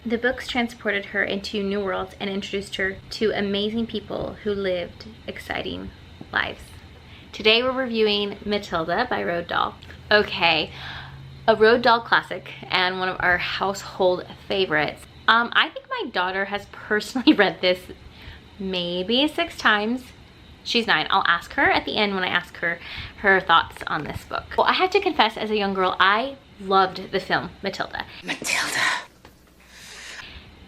The books transported her into new worlds and introduced her to amazing people who lived exciting lives. Today we're reviewing Matilda by Roald Dahl. Okay, a Roald Dahl classic and one of our household favorites. I think my daughter has personally read this maybe 6 times. She's 9. I'll ask her at the end when I ask her her thoughts on this book. Well, I have to confess, as a young girl, I loved the film Matilda. Matilda.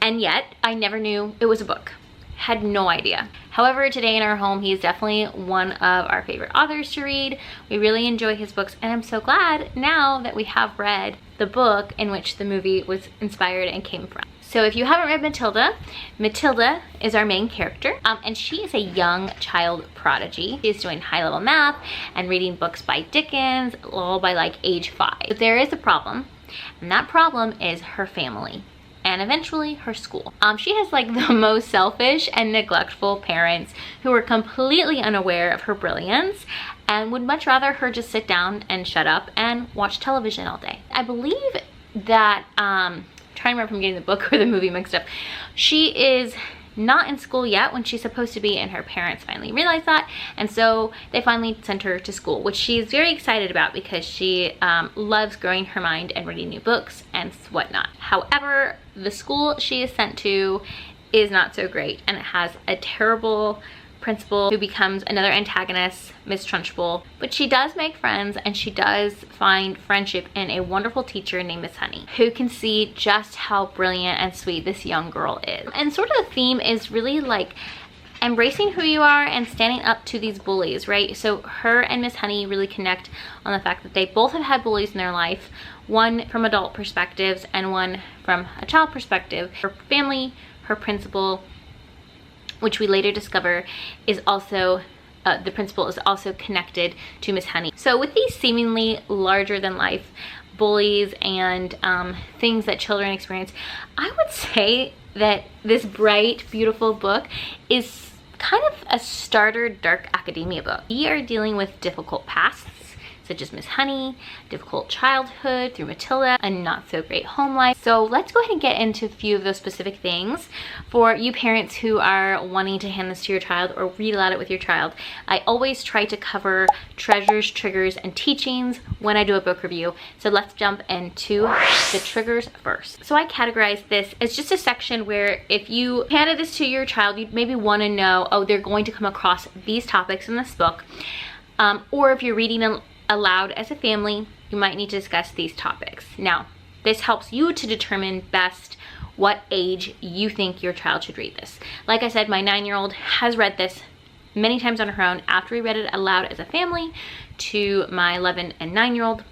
And yet, I never knew it was a book. Had no idea. However, today in our home, he is definitely one of our favorite authors to read. We really enjoy his books, and I'm so glad now that we have read the book in which the movie was inspired and came from. So if you haven't read Matilda, Matilda is our main character, and she is a young child prodigy. She is doing high-level math and reading books by Dickens, all by like age 5. But there is a problem, and that problem is her family, and eventually her school. She has like the most selfish and neglectful parents who are completely unaware of her brilliance and would much rather her just sit down and shut up and watch television all day. I believe that, trying to remember if I'm getting the book or the movie mixed up, she is not in school yet when she's supposed to be, and her parents finally realize that, and so they finally sent her to school, which she's very excited about because she loves growing her mind and reading new books and whatnot. However, the school she is sent to is not so great, and it has a terrible principal who becomes another antagonist, Miss Trunchbull. But she does make friends, and she does find friendship in a wonderful teacher named Miss Honey, who can see just how brilliant and sweet this young girl is. And sort of the theme is really like embracing who you are and standing up to these bullies, right? So her and Miss Honey really connect on the fact that they both have had bullies in their life, one from adult perspectives and one from a child perspective. Her family, her principal, which we later discover is also, the principal is also connected to Miss Honey. So with these seemingly larger than life bullies and things that children experience, I would say that this bright, beautiful book is kind of a starter dark academia book. We are dealing with difficult pasts, such as Miss Honey, difficult childhood through Matilda, a not so great home life. So let's go ahead and get into a few of those specific things. For you parents who are wanting to hand this to your child or read aloud it with your child, I always try to cover treasures, triggers, and teachings when I do a book review. So let's jump into the triggers first. So I categorize this as just a section where if you handed this to your child, you'd maybe want to know, oh, they're going to come across these topics in this book. Or if you're reading aloud as a family, you might need to discuss these topics. Now, this helps you to determine best what age you think your child should read this. Like I said, my 9-year-old has read this many times on her own after we read it aloud as a family to my 11 and 9-year-old,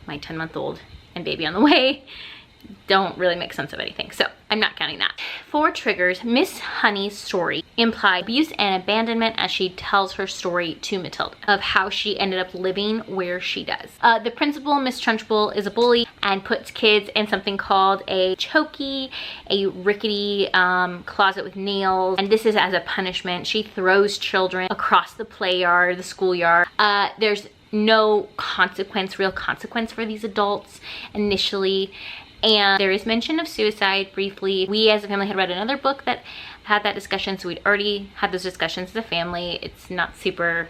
my 10-month-old, and baby on the way. Don't really make sense of anything, so I'm not counting that. For triggers, Miss Honey's story implied abuse and abandonment as she tells her story to Matilda of how she ended up living where she does. The principal, Miss Trunchbull, is a bully and puts kids in something called a chokey, a rickety closet with nails, and this is as a punishment. She throws children across the play yard, the schoolyard. There's no consequence, real consequence for these adults initially. And there is mention of suicide briefly. We as a family had read another book that had that discussion, so we'd already had those discussions as a family. It's not super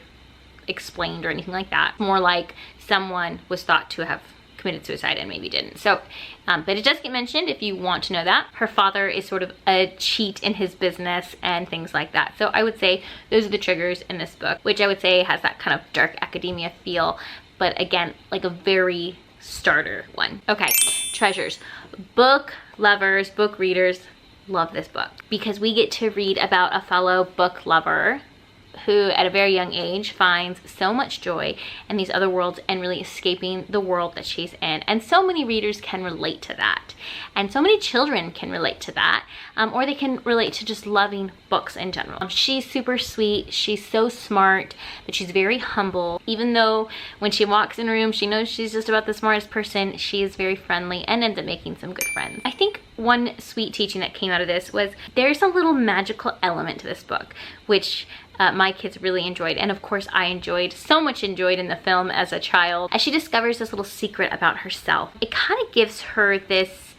explained or anything like that. More like someone was thought to have committed suicide and maybe didn't. So, but it does get mentioned if you want to know that. Her father is sort of a cheat in his business and things like that. So I would say those are the triggers in this book, which I would say has that kind of dark academia feel, but again, like a very starter one. Okay, treasures. Book lovers, book readers love this book because we get to read about a fellow book lover who at a very young age finds so much joy in these other worlds and really escaping the world that she's in. And so many readers can relate to that. And so many children can relate to that. Or they can relate to just loving books in general. She's super sweet. She's so smart, but she's very humble. Even though when she walks in a room, she knows she's just about the smartest person, she is very friendly and ends up making some good friends. I think one sweet teaching that came out of this was there's a little magical element to this book, which my kids really enjoyed, and of course I enjoyed in the film as a child, as she discovers this little secret about herself. It kind of gives her this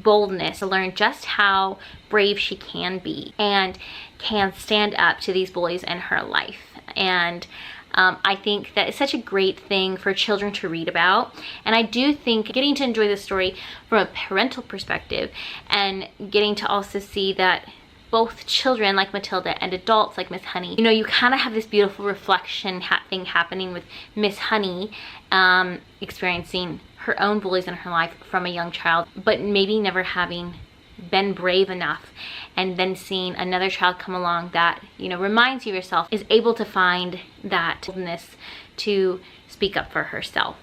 boldness to learn just how brave she can be and can stand up to these bullies in her life. And I think that it's such a great thing for children to read about. And I do think getting to enjoy this story from a parental perspective and getting to also see that both children like Matilda and adults like Miss Honey, you know, you kind of have this beautiful reflection thing happening with Miss Honey experiencing her own bullies in her life from a young child, but maybe never having been brave enough, and then seeing another child come along that, you know, reminds you of yourself, is able to find that boldness to speak up for herself.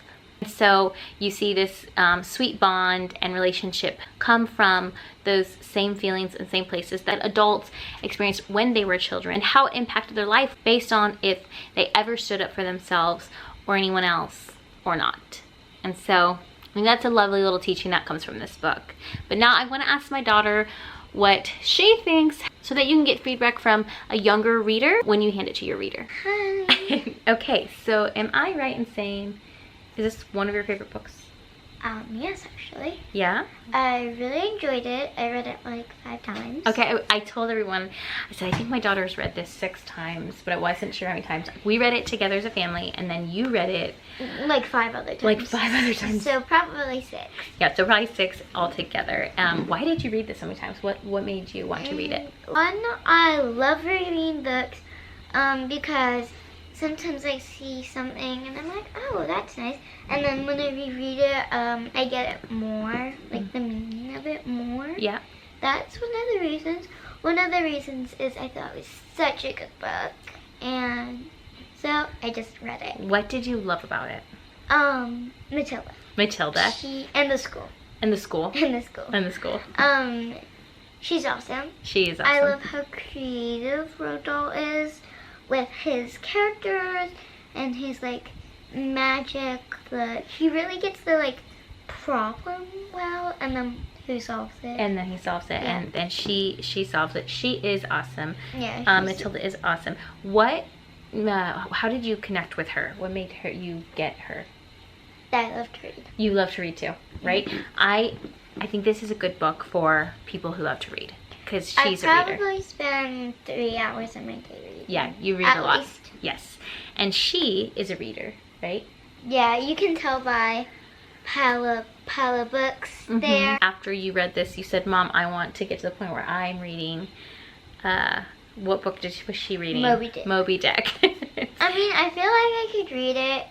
So you see this sweet bond and relationship come from those same feelings and same places that adults experienced when they were children, and how it impacted their life based on if they ever stood up for themselves or anyone else or not. And so I mean, that's a lovely little teaching that comes from this book. But now I want to ask my daughter what she thinks so that you can get feedback from a younger reader when you hand it to your reader. Hi. Okay, so am I right in saying, is this one of your favorite books? Yes, actually. Yeah? I really enjoyed it. I read it like 5 times. Okay, I told everyone, I said, I think my daughter's read this 6 times, but I wasn't sure how many times. We read it together as a family, and then you read it like 5 other times. Like 5 other times. So probably 6. Yeah, so probably 6 altogether. Why did you read this so many times? What made you want to read it? One, I love reading books because sometimes I see something and I'm like, oh, that's nice. And then when I reread it, I get it more, like the meaning of it more. Yeah. That's one of the reasons. One of the reasons is I thought it was such a good book. And so I just read it. What did you love about it? Matilda. Matilda. And the school. And the school. And the school. And the school. She's awesome. She is awesome. I love how creative Roald Dahl is with his characters and his like magic. He really gets the like problem well, and then he solves it. And then he solves it, yeah. and she solves it. She is awesome. Yeah. Matilda is awesome. What? How did you connect with her? What made you get her? I love to read. You love to read too, right? I think this is a good book for people who love to read, because she's a reader. I probably spend 3 hours in my day reading. Yeah, you read a lot. Least. Yes, and she is a reader, right? Yeah, you can tell by pile of books there. After you read this, you said, "Mom, I want to get to the point where I'm reading." What book was she reading? Moby Dick. Moby Dick. I mean, I feel like I could read it.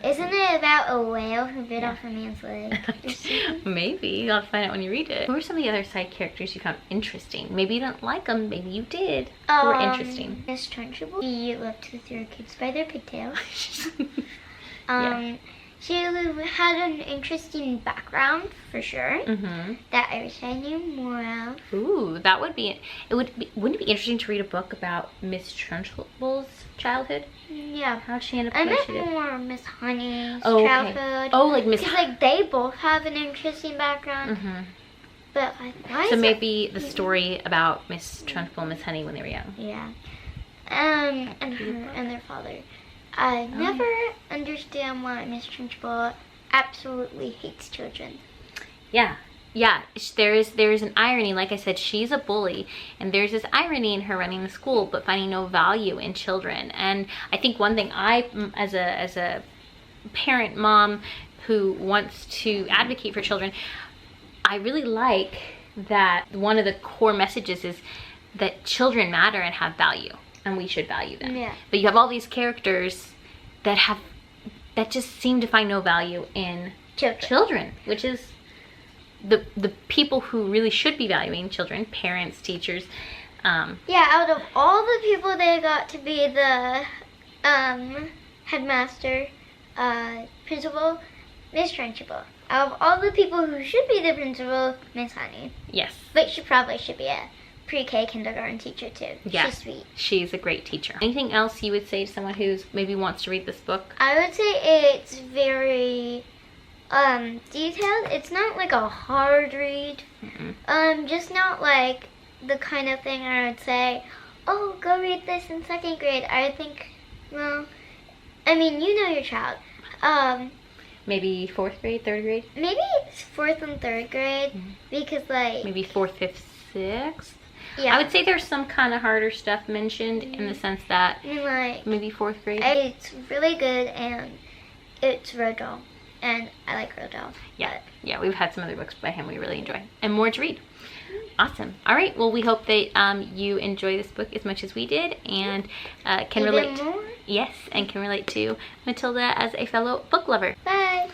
Isn't it about a whale who bit off a man's leg? Maybe. You'll have to find out when you read it. Who are some of the other side characters you found interesting? Maybe you didn't like them. Maybe you did. Who were interesting? Miss Trunchbull. She loved to throw kids by their pigtails. Yeah. She had an interesting background, for sure, that I wish I knew more of. Ooh, that would be, wouldn't it be interesting to read a book about Miss Trunchbull's childhood? Yeah. How'd she end up I where meant she did? more Miss Honey's childhood. Okay. Oh, like Miss... Because, like, they both have an interesting background. But, like, why so maybe the story about Miss Trunchbull and Miss Honey when they were young. Yeah. And her and their father. I never understand why Miss Trunchbull absolutely hates children. Yeah. Yeah, there is an irony. Like I said, she's a bully, and there's this irony in her running the school but finding no value in children. And I think one thing I, as a parent, mom who wants to advocate for children, I really like that one of the core messages is that children matter and have value, and we should value them. Yeah. But you have all these characters that just seem to find no value in children, which is the people who really should be valuing children, parents, teachers. Yeah, out of all the people that got to be the headmaster, principal, Miss Trunchbull. Out of all the people who should be the principal, Miss Honey. Yes. But she probably should be a pre-K kindergarten teacher too. Yeah. She's sweet. She's a great teacher. Anything else you would say to someone who's maybe wants to read this book? I would say it's very detailed. It's not like a hard read. Just not like the kind of thing I would say, oh, go read this in 2nd grade. I think, well, I mean, you know your child. Maybe 4th grade, 3rd grade? Maybe it's 4th and 3rd grade because like Maybe 4th, 5th, 6th? yeah. I would say there's some kind of harder stuff mentioned in the sense that I mean, like maybe 4th grade. it's really good and it's Roald Dahl, and I like Roald Dahl. Yeah, we've had some other books by him we really enjoy, and more to read. Awesome. All right, well, we hope that you enjoy this book as much as we did, and can Even relate. more? Yes, and can relate to Matilda as a fellow book lover. Bye.